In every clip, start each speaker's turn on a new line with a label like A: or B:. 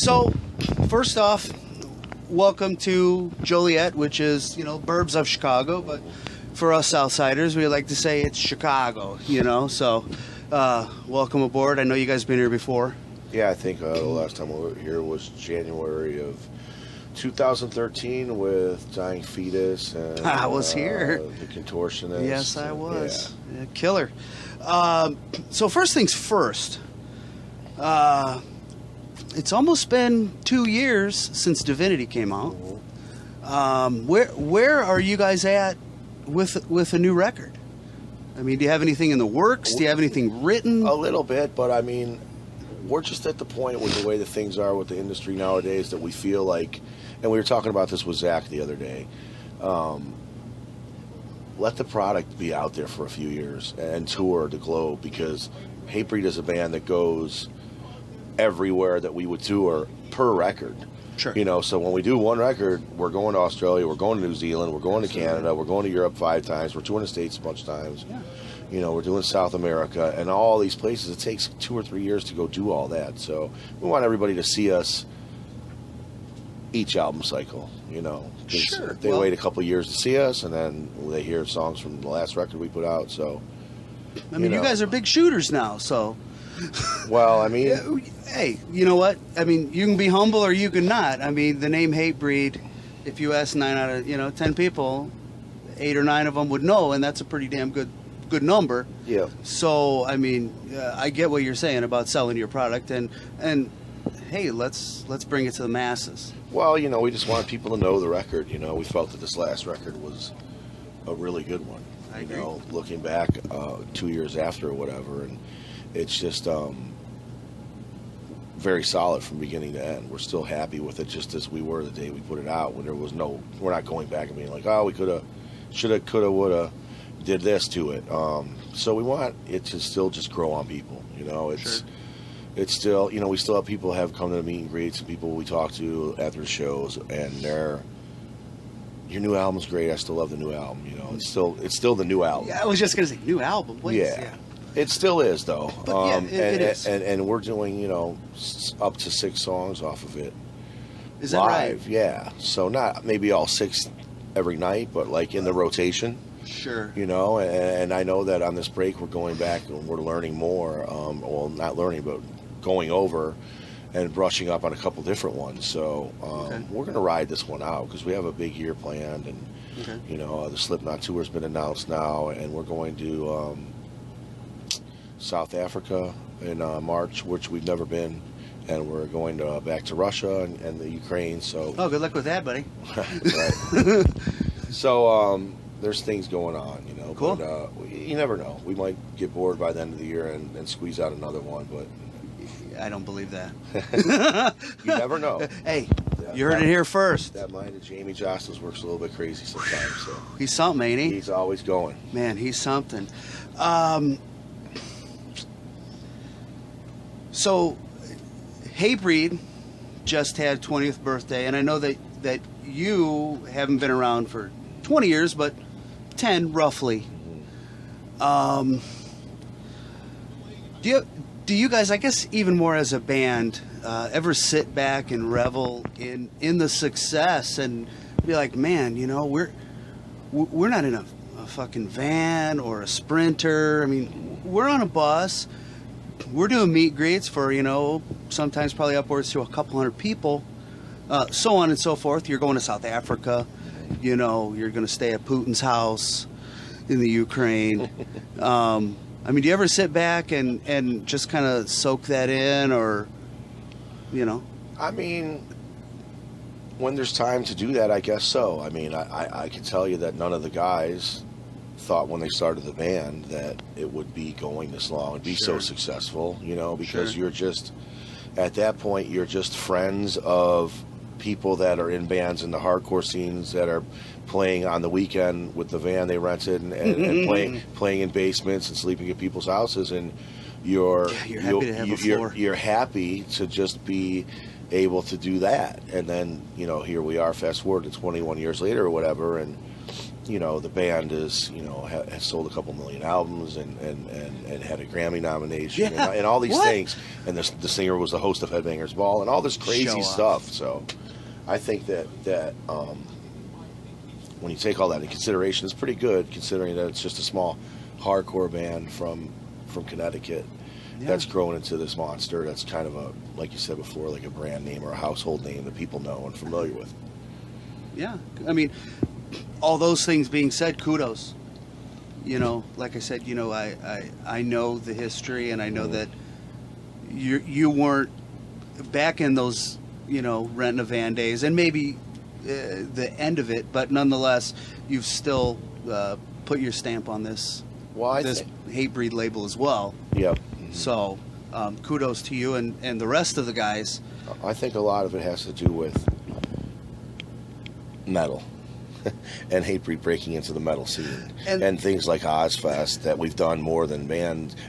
A: So, first off, welcome to Joliet, which is, burbs of Chicago, but for us outsiders, we like to say it's Chicago, so welcome aboard. I know you guys have been here before.
B: Yeah, I think the last time we were here was January of 2013 with Dying Fetus. And,
A: I was here.
B: The Contortionist.
A: Yes, I was.
B: Yeah.
A: Yeah, killer. So first things first. It's almost been 2 years since Divinity came out. Where are you guys at with a new record? I mean, do you have anything in the works? Do you have anything written?
B: A little bit, but I mean, we're just at the point with the way that things are with the industry nowadays that we feel like, and we were talking about this with Zach the other day, let the product be out there for a few years and tour the globe, because Hatebreed is a band that goes everywhere that we would tour per record.
A: Sure.
B: So when we do one record, we're going to Australia, we're going to New Zealand, we're going to Canada, we're going to Europe 5 times, we're touring the States a bunch of times. Yeah. We're doing South America and all these places. It takes 2 or 3 years to go do all that. So we want everybody to see us each album cycle,
A: Sure.
B: They wait a couple of years to see us, and then they hear songs from the last record we put out. So,
A: I mean, you guys are big shooters now, so.
B: Well, I mean,
A: hey, you know what? I mean, you can be humble or you can not. I mean, the name Hatebreed, if you ask 9 out of 10 people, 8 or 9 of them would know, and that's a pretty damn good number.
B: Yeah.
A: So, I mean, I get what you're saying about selling your product, and hey, let's bring it to the masses.
B: Well, we just want people to know the record. We felt that this last record was a really good one.
A: I agree.
B: Looking back 2 years after or whatever, and it's just very solid from beginning to end. We're still happy with it, just as we were the day we put it out. When we're not going back and being like, oh, we coulda, shoulda, coulda, woulda, did this to it. So we want it to still just grow on people. It's still, we still have people have come to the meet and greets and people we talk to after the shows, and your new album's great. I still love the new album. It's still the new album.
A: Yeah, I was just gonna say new album. Please.
B: Yeah. It still is, though.
A: But it is.
B: And we're doing, up to 6 songs off of it.
A: Is that
B: live,
A: right?
B: Yeah. So not maybe all 6 every night, but like in the rotation.
A: Sure.
B: And I know that on this break we're going back and we're learning more. Well, not learning, but going over and brushing up on a couple different ones. So we're going to ride this one out because we have a big year planned. And, the Slipknot tour's been announced now, and we're going to South Africa in March, which we've never been, and we're going back to Russia and the Ukraine. So
A: good luck with that, buddy.
B: Right. So there's things going on,
A: Cool.
B: But, you never know. We might get bored by the end of the year and squeeze out another one, but
A: I don't believe that.
B: You never know.
A: Hey, you heard it here first.
B: That mind of Jamie Jostles works a little bit crazy sometimes. So
A: he's something, ain't he?
B: He's always going.
A: Man, he's something. So, Hatebreed just had 20th birthday, and I know that you haven't been around for 20 years, but 10 roughly. Do you guys, I guess even more as a band, ever sit back and revel in the success and be like, man, we're not in a fucking van or a Sprinter. I mean, we're on a bus. We're doing meet and greets for, sometimes probably upwards to a couple hundred people, so on and so forth. You're going to South Africa, you're going to stay at Putin's house in the Ukraine. I mean, do you ever sit back and just kind of soak that in, or,
B: I mean, when there's time to do that, I guess so. I mean, I can tell you that none of the guys thought when they started the band that it would be going this long and be so successful, because you're just, at that point, you're just friends of people that are in bands in the hardcore scenes that are playing on the weekend with the van they rented and playing in basements and sleeping at people's houses, and you're
A: happy to have a floor.
B: You're happy to just be able to do that. And then, you know, here we are, fast forward to 21 years later or whatever, and, you know, the band is, you know, has sold a couple million albums and had a Grammy nomination and all these things. And the singer was the host of Headbangers Ball and all this crazy stuff. So I think that when you take all that into consideration, it's pretty good, considering that it's just a small hardcore band from Connecticut that's grown into this monster that's kind of a, like you said before, like a brand name or a household name that people know and familiar with.
A: Yeah, I mean, all those things being said, kudos. You know, like I said, you know, I know the history, and I know that you weren't back in those, you know, renting a van days, and maybe the end of it, but nonetheless, you've still put your stamp on this Hatebreed label as well.
B: Yep.
A: So kudos to you and the rest of the guys.
B: I think a lot of it has to do with metal and Hatebreed breaking into the metal scene and things like Ozfest that we've done more than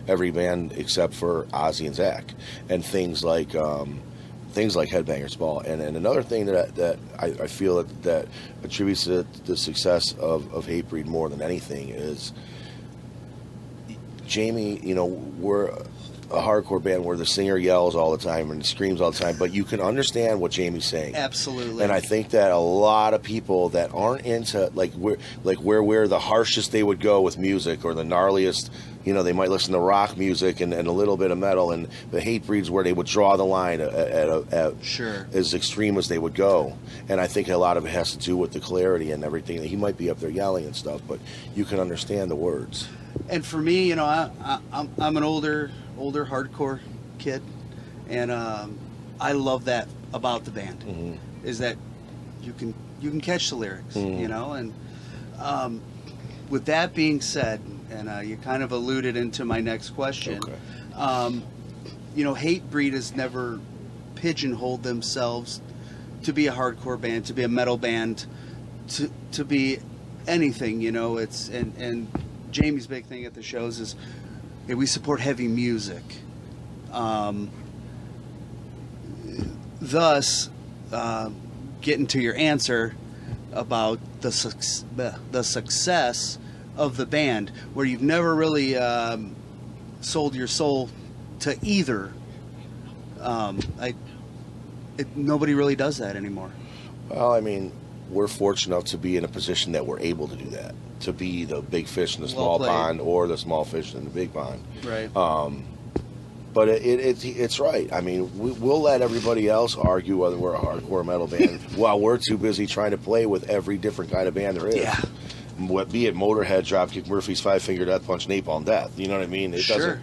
B: every band except for Ozzy and Zach, and things like Headbangers Ball. And another thing that I feel that attributes to the success of Hatebreed more than anything is Jamie. You know, we're a hardcore band where the singer yells all the time and screams all the time, but you can understand what Jamie's saying.
A: Absolutely.
B: And I think that a lot of people that aren't into where we're the harshest they would go with music, or the gnarliest, you know, they might listen to rock music and a little bit of metal, and the Hatebreed's where they would draw the line at
A: sure,
B: as extreme as they would go. And I think a lot of it has to do with the clarity and everything. He might be up there yelling and stuff, but you can understand the words.
A: And for me, you know, I'm an older hardcore kid, and I love that about the band, is that you can catch the lyrics, you know. And with that being said, and you kind of alluded into my next question, you know, Hatebreed has never pigeonholed themselves to be a hardcore band, to be a metal band, to be anything, you know. It's and Jamie's big thing at the shows is, hey, we support heavy music. Thus, getting to your answer about the success of the band, where you've never really sold your soul to either. Nobody really does that anymore.
B: Well, I mean, we're fortunate enough to be in a position that we're able to do that, to be the big fish in the small pond or the small fish in the big pond.
A: Right.
B: But it's right. I mean, we'll let everybody else argue whether we're a hardcore metal band while we're too busy trying to play with every different kind of band there is.
A: Yeah.
B: Be it Motorhead, Dropkick Murphys, Five Finger Death Punch, Napalm Death. You know what I mean? It
A: sure.
B: doesn't.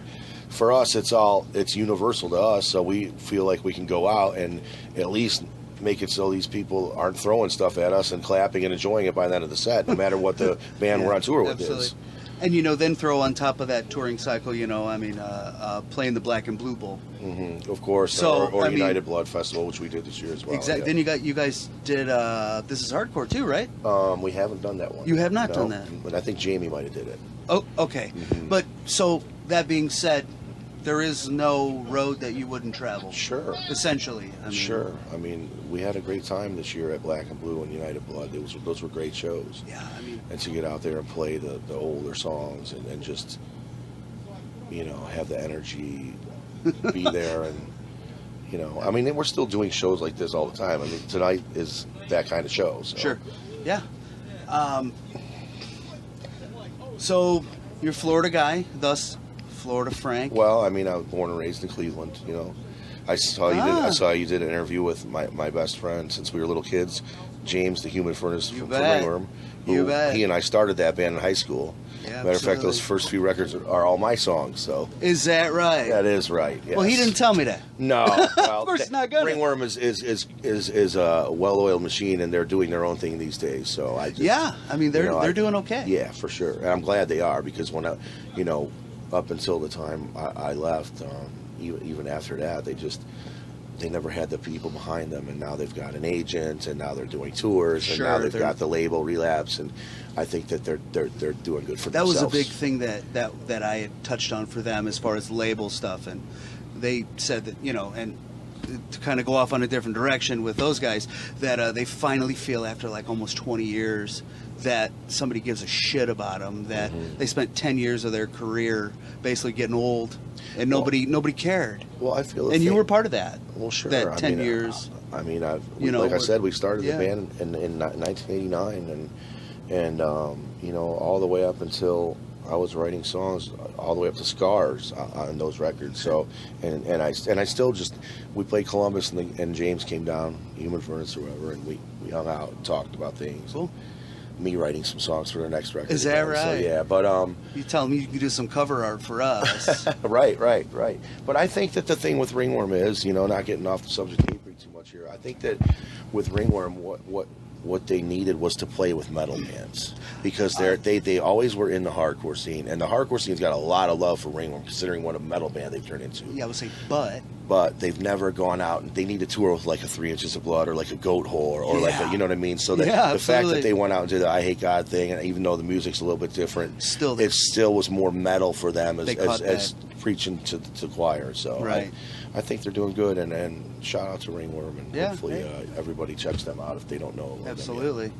B: For us, it's universal to us. So we feel like we can go out and at least make it so these people aren't throwing stuff at us and clapping and enjoying it by the end of the set, no matter what the band we're on tour with is.
A: And, you know, then throw on top of that touring cycle, you know, I mean, playing the Black and Blue Bowl.
B: Of course.
A: So,
B: or United Blood Festival, which we did this year as well.
A: Exactly.
B: Yeah.
A: Then you guys did This Is Hardcore too, right?
B: We haven't done that one.
A: You have not done that?
B: But I think Jamie might have did it.
A: Oh, okay. But, so, that being said, there is no road that you wouldn't travel.
B: Sure.
A: Essentially. I mean,
B: sure. I mean, we had a great time this year at Black and Blue and United Blood. Those were great shows.
A: Yeah, I mean.
B: And to get out there and play the older songs and just, you know, have the energy, be there, and, you know, I mean, we're still doing shows like this all the time. I mean, tonight is that kind of show. So.
A: Sure. Yeah. So, you're a Florida guy, thus Florida Frank.
B: Well, I mean, I was born and raised in Cleveland. You know, I saw you did an interview with my best friend since we were little kids, James the Human Furnace from Ringworm.
A: You bet.
B: He and I started that band in high school.
A: Yeah,
B: matter of fact, those first few records are all my songs. So
A: is that right?
B: That is right. Yes.
A: Well, he didn't tell me that.
B: No, well,
A: of course it's not good.
B: Ringworm is a well-oiled machine, and they're doing their own thing these days. So I
A: mean they're doing okay.
B: Yeah, for sure. And I'm glad they are, because when I, you know, up until the time I left, even after that, they never had the people behind them, and now they've got an agent, and now they're doing tours, and now they've got the label Relapse, and I think that they're doing good for themselves. That
A: was a big thing that I had touched on for them as far as label stuff, and they said that, you know, and to kind of go off on a different direction with those guys, that they finally feel after like almost 20 years that somebody gives a shit about them, that they spent 10 years of their career basically getting old, and nobody cared.
B: Well, I feel,
A: and you were part of that.
B: Well, sure.
A: That 10 years.
B: I mean, like I said, we started the band in 1989, and you know, all the way up until I was writing songs, all the way up to Scars on those records. So, and I still just, we played Columbus, and James came down, Human Furnace or whatever, and we hung out and talked about things.
A: Cool.
B: Me writing some songs for their next record.
A: Is that right?
B: So, yeah, but
A: you tell me you can do some cover art for us.
B: Right. But I think that the thing with Ringworm is, you know, not getting off the subject of Hatebreed too much here, I think that with Ringworm, what they needed was to play with metal bands, because they always were in the hardcore scene, and the hardcore scene's got a lot of love for Ringworm, considering what a metal band they've turned into.
A: Yeah, I would say,
B: but they've never gone out, and they need to tour with like a 3 Inches of Blood or like a Goat Hole or like a, you know what I mean? So that the fact that they went out and did the I Hate God thing, and even though the music's a little bit different, it still was more metal for them as preaching to the choir. So I think they're doing good, and shout out to Ringworm, and hopefully everybody checks them out if they don't know.
A: Absolutely.